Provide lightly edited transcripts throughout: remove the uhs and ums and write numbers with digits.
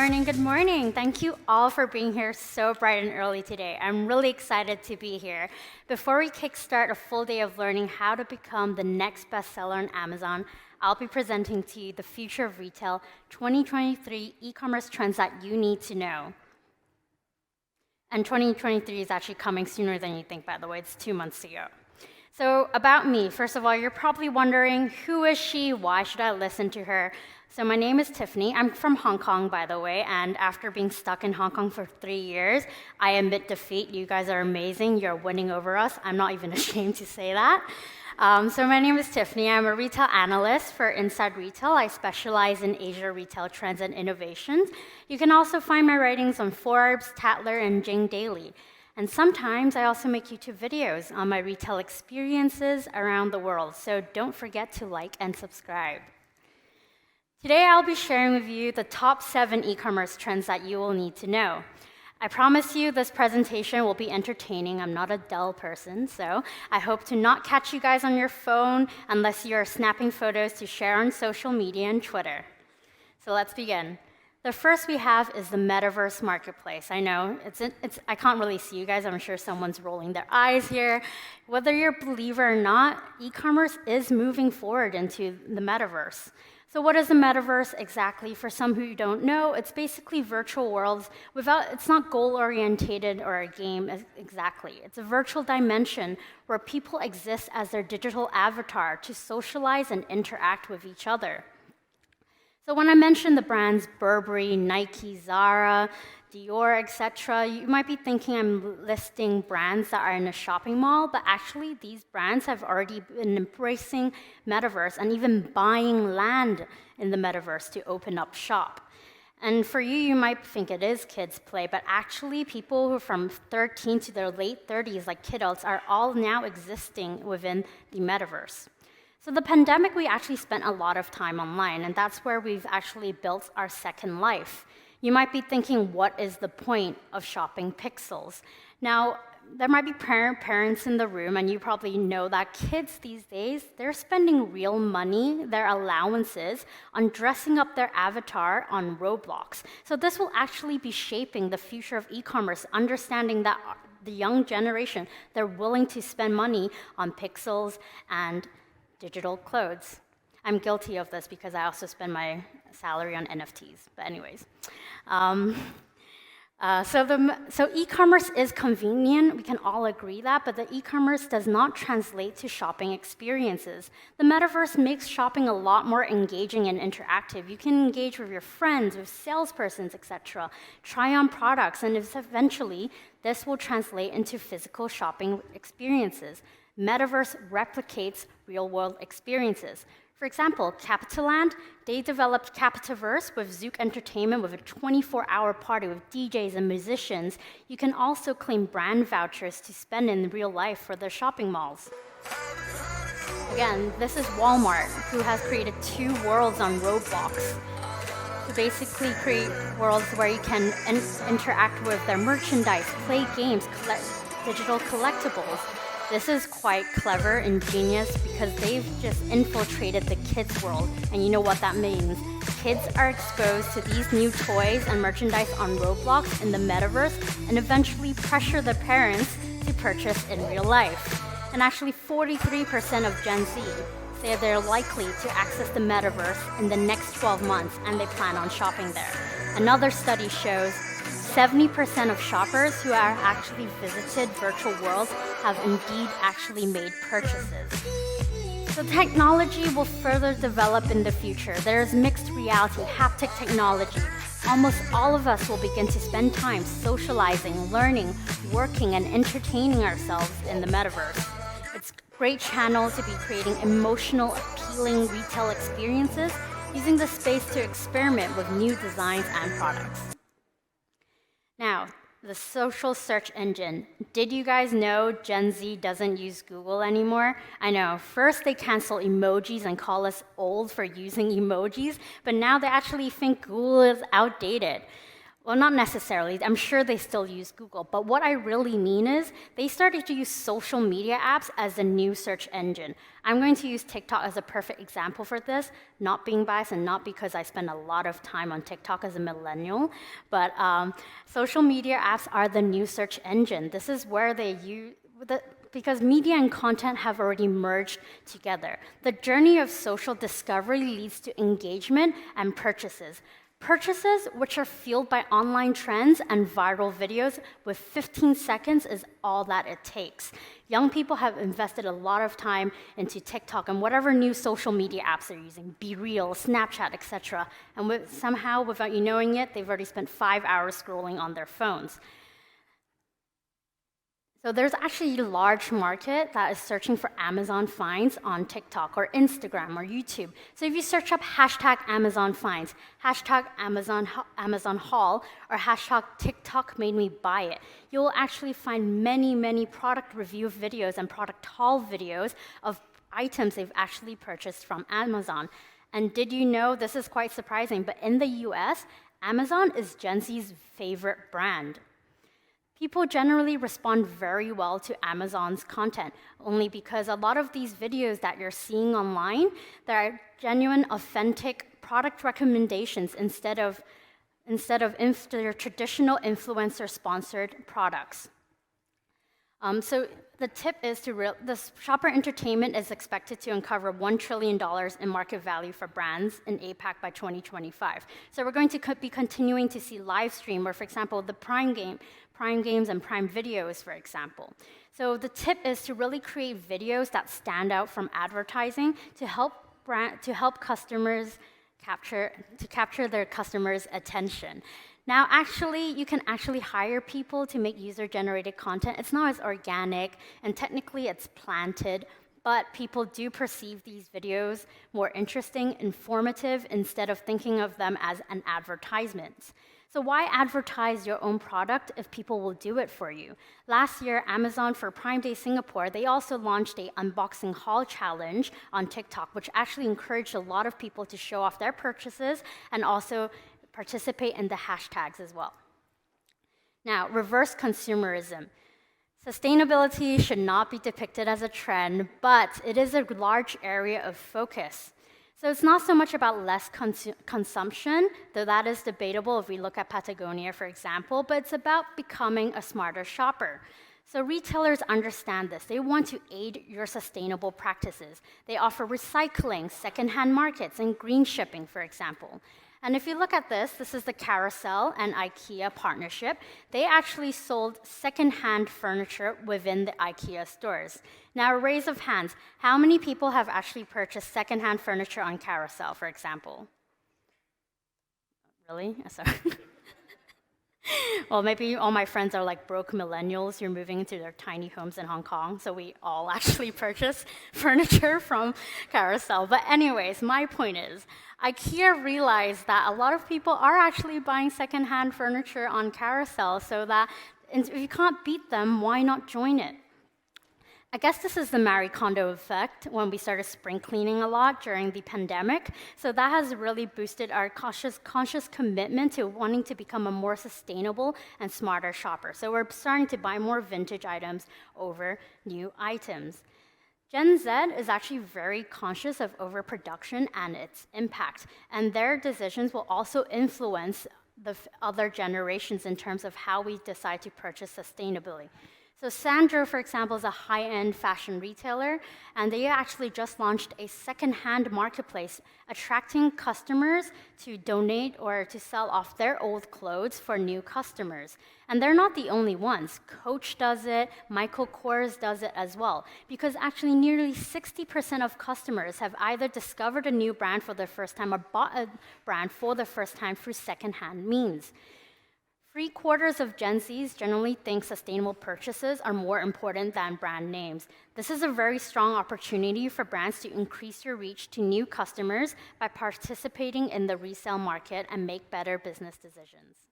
morning, good morning. Thank you all for being here so bright and early today. I'm really excited to be here. Before we kickstart a full day of learning how to become the next bestseller on Amazon, I'll be presenting to you the Future of Retail 2023 e-commerce trends that you need to know. And 2023 is actually coming sooner than you think, by the way. It's 2 months to go. So about me, first of all, you're probably wondering, who is she? Why should I listen to her? So my name is Tiffany. I'm from Hong Kong, by the way, and after being stuck in Hong Kong for 3 years, I admit defeat. You guys are amazing. You're winning over us. I'm not even ashamed to say that. So my name is Tiffany. I'm a retail analyst for Inside Retail. I specialize in Asia retail trends and innovations. You can also find my writings on Forbes, Tatler, and Jing Daily. And sometimes I also make YouTube videos on my retail experiences around the world. So don't forget to like and subscribe. Today, I'll be sharing with you the top 7 e-commerce trends that you will need to know. I promise you this presentation will be entertaining. I'm not a dull person, so I hope to not catch you guys on your phone unless you're snapping photos to share on social media and Twitter. So let's begin. The first we have is the Metaverse Marketplace. I know, I can't really see you guys. I'm sure someone's rolling their eyes here. Whether you're a believer or not, e-commerce is moving forward into the Metaverse. So what is the metaverse exactly? For some who don't know, it's basically virtual worlds it's not goal-oriented or a game exactly. It's a virtual dimension where people exist as their digital avatar to socialize and interact with each other. So when I mention the brands Burberry, Nike, Zara, Dior, etc., you might be thinking I'm listing brands that are in a shopping mall, but actually these brands have already been embracing metaverse and even buying land in the metaverse to open up shop. And for you, you might think it is kids' play, but actually people who are from 13 to their late 30s, like kidults, are all now existing within the metaverse. So the pandemic, we actually spent a lot of time online, and that's where we've actually built our second life. You might be thinking, what is the point of shopping pixels? Now, there might be parents in the room, and you probably know that kids these days, they're spending real money, their allowances, on dressing up their avatar on Roblox. So this will actually be shaping the future of e-commerce, understanding that the young generation, they're willing to spend money on pixels and digital clothes. I'm guilty of this because I also spend my salary on NFTs. But anyways, so e-commerce is convenient. We can all agree that, but the e-commerce does not translate to shopping experiences. The metaverse makes shopping a lot more engaging and interactive. You can engage with your friends, with salespersons, etc. Try on products, and eventually this will translate into physical shopping experiences. Metaverse replicates real-world experiences. For example, Capitaland, they developed Capitaverse with Zook Entertainment with a 24-hour party with DJs and musicians. You can also claim brand vouchers to spend in real life for their shopping malls. Again, this is Walmart, who has created 2 worlds on Roblox to basically create worlds where you can interact with their merchandise, play games, collect digital collectibles. This is quite clever, ingenious, because they've just infiltrated the kids' world. And you know what that means. Kids are exposed to these new toys and merchandise on Roblox in the metaverse and eventually pressure their parents to purchase in real life. And actually 43% of Gen Z say they're likely to access the metaverse in the next 12 months and they plan on shopping there. Another study shows 70% of shoppers who are actually visited virtual worlds have indeed actually made purchases. So technology will further develop in the future. There's mixed reality, haptic technology. Almost all of us will begin to spend time socializing, learning, working, and entertaining ourselves in the metaverse. It's a great channel to be creating emotional, appealing retail experiences, using the space to experiment with new designs and products. Now, the social search engine. Did you guys know Gen Z doesn't use Google anymore? I know, first they cancel emojis and call us old for using emojis, but now they actually think Google is outdated. Well, not necessarily. I'm sure they still use Google. But what I really mean is they started to use social media apps as the new search engine. I'm going to use TikTok as a perfect example for this, not being biased and not because I spend a lot of time on TikTok as a millennial, but social media apps are the new search engine. This is where they use because media and content have already merged together. The journey of social discovery leads to engagement and purchases. Purchases which are fueled by online trends and viral videos with 15 seconds is all that it takes. Young people have invested a lot of time into TikTok and whatever new social media apps they're using, Be Real, Snapchat, etc. And somehow, without you knowing it, they've already spent 5 hours scrolling on their phones. So there's actually a large market that is searching for Amazon finds on TikTok or Instagram or YouTube. So if you search up hashtag Amazon finds, hashtag Amazon haul, or hashtag TikTok made me buy it, you'll actually find many, many product review videos and product haul videos of items they've actually purchased from Amazon. And did you know, this is quite surprising, but in the US, Amazon is Gen Z's favorite brand. People generally respond very well to Amazon's content, only because a lot of these videos that you're seeing online, they're genuine, authentic product recommendations instead of their traditional influencer-sponsored products. So the tip is this shopper entertainment is expected to uncover $1 trillion in market value for brands in APAC by 2025. So we're going to be continuing to see live stream, or for example, the Prime Games and Prime Videos, for example. So the tip is to really create videos that stand out from advertising to help customers capture their customers' attention. Now, actually, you can actually hire people to make user-generated content. It's not as organic, and technically it's planted, but people do perceive these videos more interesting, informative, instead of thinking of them as an advertisement. So why advertise your own product if people will do it for you? Last year, Amazon for Prime Day Singapore, they also launched a unboxing haul challenge on TikTok, which actually encouraged a lot of people to show off their purchases and also participate in the hashtags as well. Now, reverse consumerism. Sustainability should not be depicted as a trend, but it is a large area of focus. So it's not so much about less consumption, though that is debatable if we look at Patagonia, for example, but it's about becoming a smarter shopper. So retailers understand this. They want to aid your sustainable practices. They offer recycling, secondhand markets, and green shipping, for example. And if you look at this is the Carousel and IKEA partnership. They actually sold secondhand furniture within the IKEA stores. Now, a raise of hands, how many people have actually purchased secondhand furniture on Carousel, for example? Really? Sorry. Well, maybe all my friends are like broke millennials who are moving into their tiny homes in Hong Kong, so we all actually purchase furniture from Carousel. But anyways, my point is, IKEA realized that a lot of people are actually buying secondhand furniture on Carousel, so that if you can't beat them, why not join it? I guess this is the Marie Kondo effect when we started spring cleaning a lot during the pandemic. So that has really boosted our conscious commitment to wanting to become a more sustainable and smarter shopper. So we're starting to buy more vintage items over new items. Gen Z is actually very conscious of overproduction and its impact, and their decisions will also influence the other generations in terms of how we decide to purchase sustainably. So Sandro, for example, is a high-end fashion retailer, and they actually just launched a second-hand marketplace, attracting customers to donate or to sell off their old clothes for new customers. And they're not the only ones. Coach does it, Michael Kors does it as well, because actually nearly 60% of customers have either discovered a new brand for the first time or bought a brand for the first time through second-hand means. 3/4 of Gen Zs generally think sustainable purchases are more important than brand names. This is a very strong opportunity for brands to increase your reach to new customers by participating in the resale market and make better business decisions.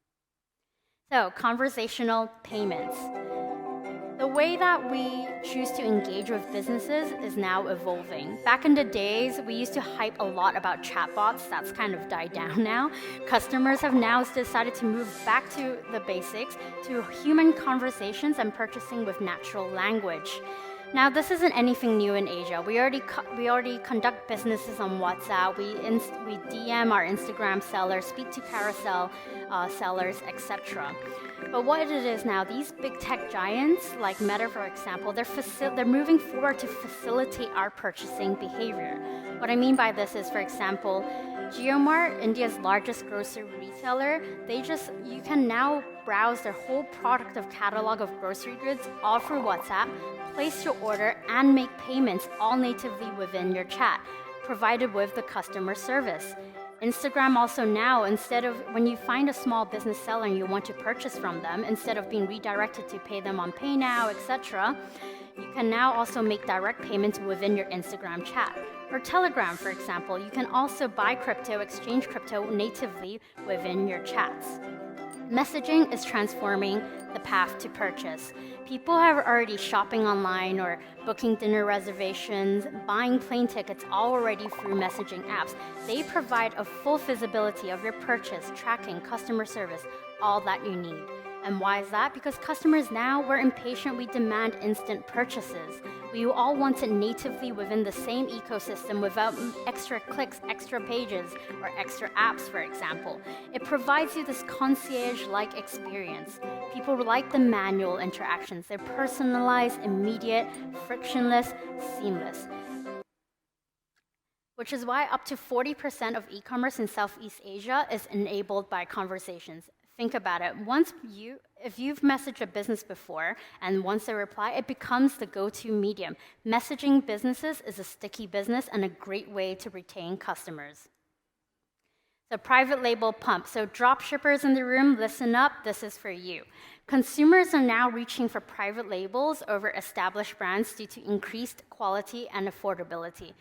So, conversational payments. The way that we choose to engage with businesses is now evolving. Back in the days, we used to hype a lot about chatbots. That's kind of died down now. Customers have now decided to move back to the basics, to human conversations and purchasing with natural language. Now, this isn't anything new in Asia. We already conduct businesses on WhatsApp. We DM our Instagram sellers, speak to carousel sellers, etc. But what it is now, these big tech giants like Meta, for example, they're moving forward to facilitate our purchasing behavior. What I mean by this is, for example, JioMart, India's largest grocery retailer, you can now browse their whole product of catalog of grocery goods all through WhatsApp, place your order, and make payments all natively within your chat, provided with the customer service. Instagram also now, instead of when you find a small business seller and you want to purchase from them, instead of being redirected to pay them on Pay Now, etc., you can now also make direct payments within your Instagram chat. Or Telegram, for example, you can also buy crypto, exchange crypto natively within your chats. Messaging is transforming the path to purchase. People are already shopping online or booking dinner reservations, buying plane tickets already through messaging apps. They provide a full visibility of your purchase, tracking, customer service, all that you need. And why is that? Because customers now, we're impatient, we demand instant purchases. We all want it natively within the same ecosystem without extra clicks, extra pages, or extra apps, for example. It provides you this concierge-like experience. People like the manual interactions. They're personalized, immediate, frictionless, seamless. Which is why up to 40% of e-commerce in Southeast Asia is enabled by conversations. Think about it. If you've messaged a business before, and once they reply, it becomes the go-to medium. Messaging businesses is a sticky business and a great way to retain customers. So private label pump. So drop shippers in the room, listen up, this is for you. Consumers are now reaching for private labels over established brands due to increased quality and affordability.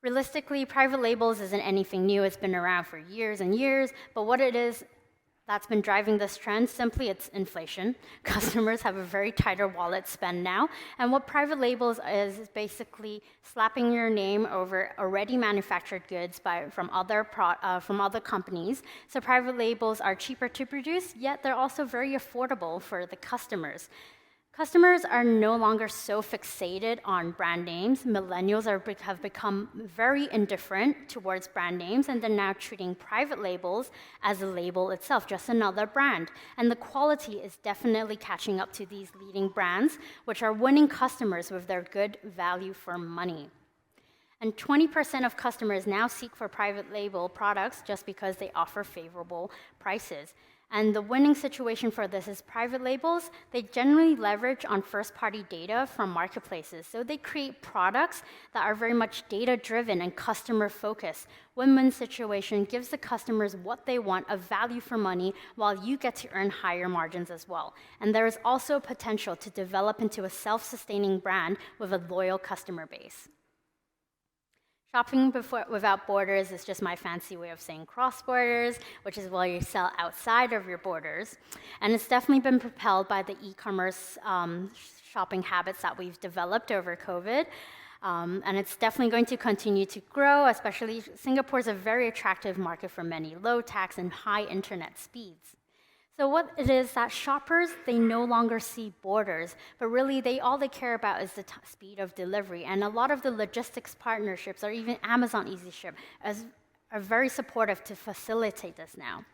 Realistically, private labels isn't anything new. It's been around for years and years, but what it is that's been driving this trend, simply it's inflation. Customers have a very tighter wallet spend now, and what private labels is basically slapping your name over already manufactured goods from other companies. So private labels are cheaper to produce, yet they're also very affordable for the customers. Customers are no longer so fixated on brand names. Millennials have become very indifferent towards brand names, and they're now treating private labels as a label itself, just another brand. And the quality is definitely catching up to these leading brands, which are winning customers with their good value for money. And 20% of customers now seek for private label products just because they offer favorable prices. And the winning situation for this is private labels, they generally leverage on first-party data from marketplaces. So they create products that are very much data-driven and customer-focused. Win-win situation gives the customers what they want, a value for money, while you get to earn higher margins as well. And there is also potential to develop into a self-sustaining brand with a loyal customer base. Shopping without borders is just my fancy way of saying cross borders, which is where you sell outside of your borders. And it's definitely been propelled by the e-commerce shopping habits that we've developed over COVID. And it's definitely going to continue to grow, especially Singapore is a very attractive market for many, low tax and high internet speeds. So what it is that shoppers, they no longer see borders, but really all they care about is the speed of delivery. And a lot of the logistics partnerships, or even Amazon EasyShip, are very supportive to facilitate this now.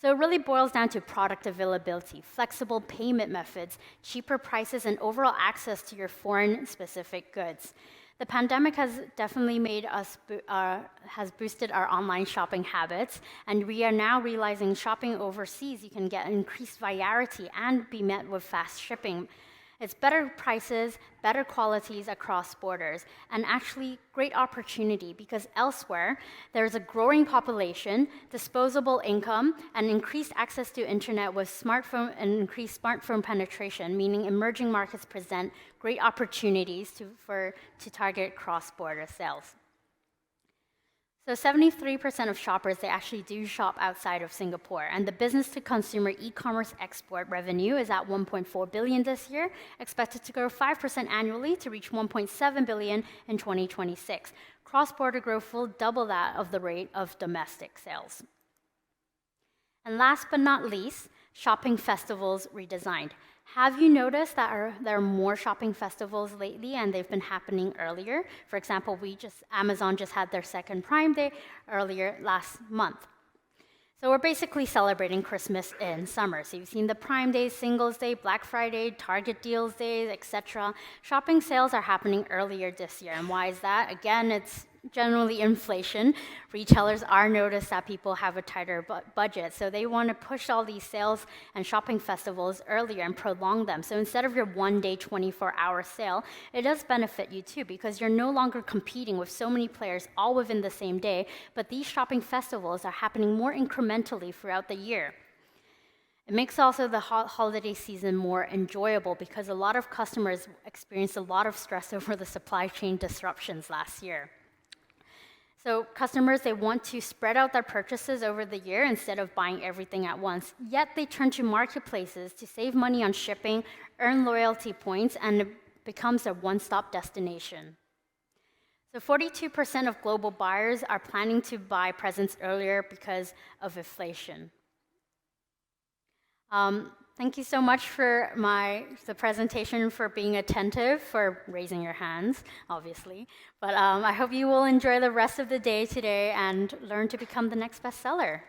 So it really boils down to product availability, flexible payment methods, cheaper prices, and overall access to your foreign-specific goods. The pandemic has definitely has boosted our online shopping habits, and we are now realizing shopping overseas, you can get increased variety and be met with fast shipping. It's better prices, better qualities across borders, and actually great opportunity because elsewhere, there's a growing population, disposable income, and increased access to internet with smartphone and increased smartphone penetration, meaning emerging markets present great opportunities to target cross-border sales. So 73% of shoppers, they actually do shop outside of Singapore. And the business-to-consumer e-commerce export revenue is at 1.4 billion this year, expected to grow 5% annually to reach 1.7 billion in 2026. Cross-border growth will double that of the rate of domestic sales. And last but not least, shopping festivals redesigned. Have you noticed that there are more shopping festivals lately, and they've been happening earlier? For example, Amazon just had their second Prime Day earlier last month. So we're basically celebrating Christmas in summer. So you've seen the Prime Day, Singles Day, Black Friday, Target Deals Days, etc. Shopping sales are happening earlier this year. And why is that? Again, it's generally inflation. Retailers are noticed that people have a tighter budget, so they want to push all these sales and shopping festivals earlier and prolong them. So instead of your one-day, 24-hour sale, it does benefit you too, because you're no longer competing with so many players all within the same day, but these shopping festivals are happening more incrementally throughout the year. It makes also the holiday season more enjoyable because a lot of customers experienced a lot of stress over the supply chain disruptions last year. So customers, they want to spread out their purchases over the year instead of buying everything at once. Yet they turn to marketplaces to save money on shipping, earn loyalty points, and it becomes a one-stop destination. So 42% of global buyers are planning to buy presents earlier because of inflation. Thank you so much for the presentation, for being attentive, for raising your hands, obviously. But I hope you will enjoy the rest of the day today and learn to become the next bestseller.